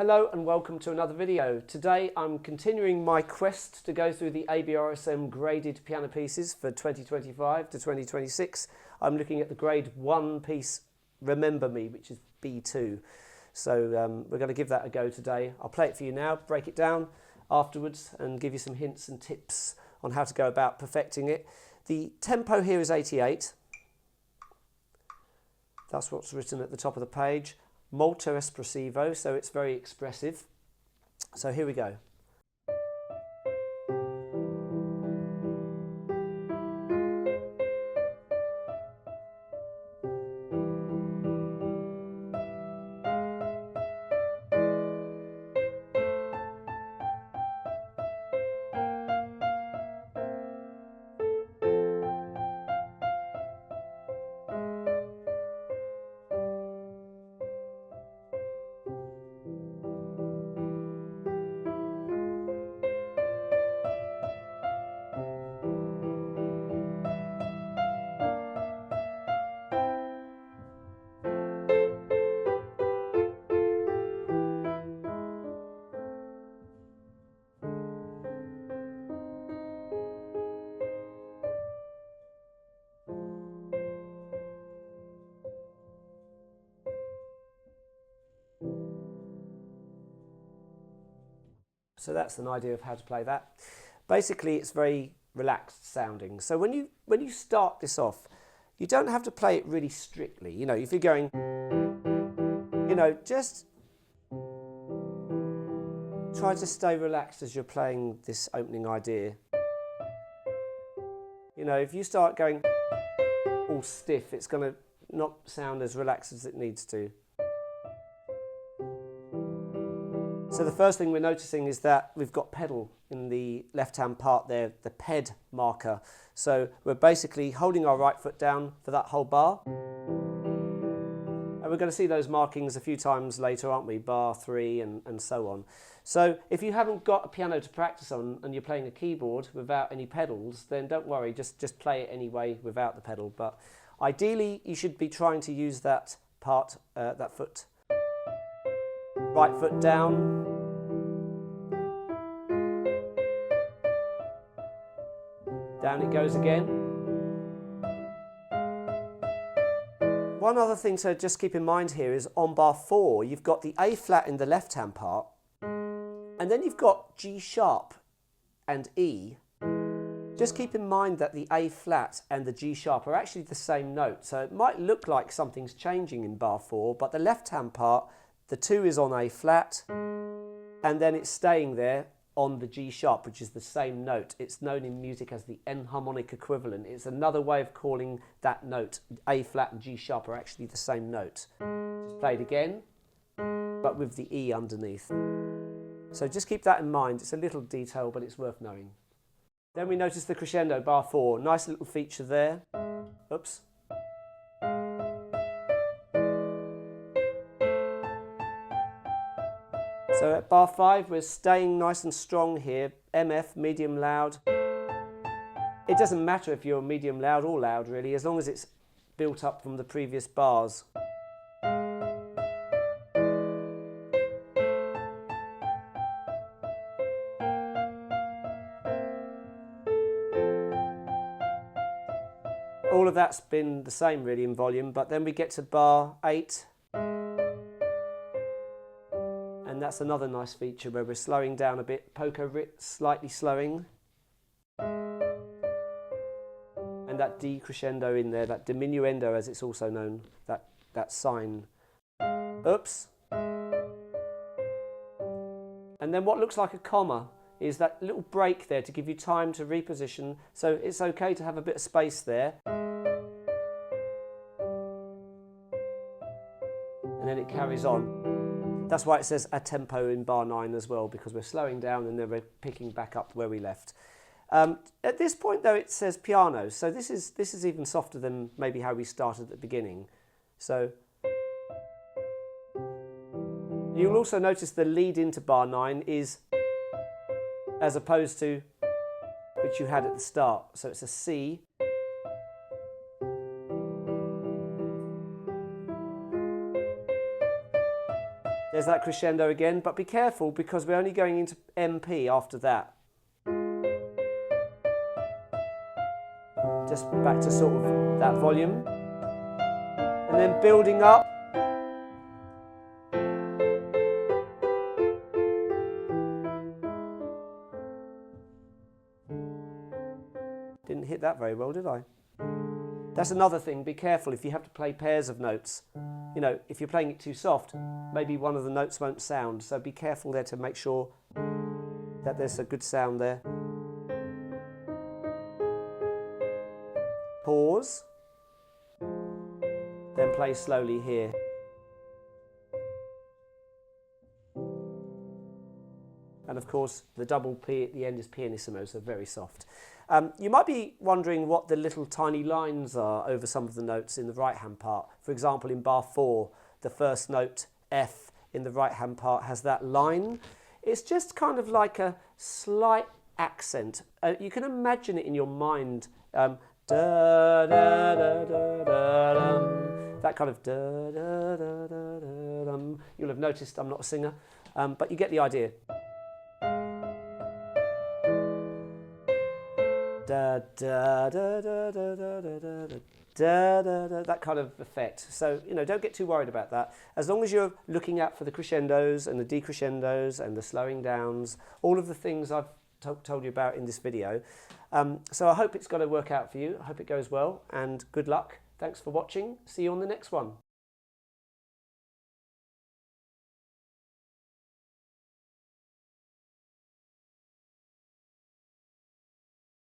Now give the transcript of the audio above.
Hello and welcome to another video. Today I'm continuing my quest to go through the ABRSM graded piano pieces for 2025 to 2026. I'm looking at the grade 1 piece Remember Me, which is B2. So we're going to give that a go today. I'll play it for you now, break it down afterwards and give you some hints and tips on how to go about perfecting it. The tempo here is 88. That's what's written at the top of the page. Molto espressivo, so it's very expressive. So here we go. So that's an idea of how to play that. Basically, it's very relaxed sounding. So when you start this off, you don't have to play it really strictly. You know, if you're going, you know, just try to stay relaxed as you're playing this opening idea. You know, if you start going all stiff, it's going to not sound as relaxed as it needs to. So the first thing we're noticing is that we've got pedal in the left-hand part there, the ped marker. So we're basically holding our right foot down for that whole bar. And we're going to see those markings a few times later, aren't we? Bar 3 and so on. So if you haven't got a piano to practice on and you're playing a keyboard without any pedals, then don't worry, just play it anyway without the pedal. But ideally, you should be trying to use that part, that foot. Right foot down. Down it goes again. One other thing to just keep in mind here is on bar 4, you've got the A flat in the left-hand part, and then you've got G sharp and E. Just keep in mind that the A flat and the G sharp are actually the same note, so it might look like something's changing in bar 4, but the left-hand part, the 2 is on A flat, and then it's staying there on the G sharp, which is the same note. It's known in music as the enharmonic equivalent. It's another way of calling that note. A flat and G sharp are actually the same note. Just play it again, but with the E underneath. So just keep that in mind. It's a little detail, but it's worth knowing. Then we notice the crescendo, bar 4. Nice little feature there. Oops. So at bar 5, we're staying nice and strong here. MF, medium loud. It doesn't matter if you're medium loud or loud really, as long as it's built up from the previous bars. All of that's been the same really in volume, but then we get to bar 8. And that's another nice feature where we're slowing down a bit, polka writ slightly slowing. And that decrescendo in there, that diminuendo as it's also known, that sign. Oops. And then what looks like a comma is that little break there to give you time to reposition, so it's okay to have a bit of space there. And then it carries on. That's why it says a tempo in bar 9 as well, because we're slowing down and then we're picking back up where we left. At this point though, it says piano, so this is even softer than maybe how we started at the beginning. So you'll also notice the lead into bar 9 is as opposed to which you had at the start. So it's a C. There's that crescendo again, but be careful because we're only going into MP after that. Just back to sort of that volume. And then building up. Didn't hit that very well, did I? That's another thing, be careful if you have to play pairs of notes. You know, if you're playing it too soft, maybe one of the notes won't sound, so be careful there to make sure that there's a good sound there. Pause, then play slowly here. And of course, the double P at the end is pianissimo, so very soft. You might be wondering what the little tiny lines are over some of the notes in the right-hand part. For example, in bar 4, the first note, F, in the right-hand part has that line. It's just kind of like a slight accent. You can imagine it in your mind. Da, da, da, da, da, dum. That kind of da, da, da, da, da, dum. You'll have noticed I'm not a singer, but you get the idea. Da, da, da, da, da, da, da, da, da, da, da, that kind of effect. So, you know, don't get too worried about that. As long as you're looking out for the crescendos and the decrescendos and the slowing downs, all of the things I've told you about in this video. So I hope it's going to work out for you. I hope it goes well and good luck. Thanks for watching. See you on the next one.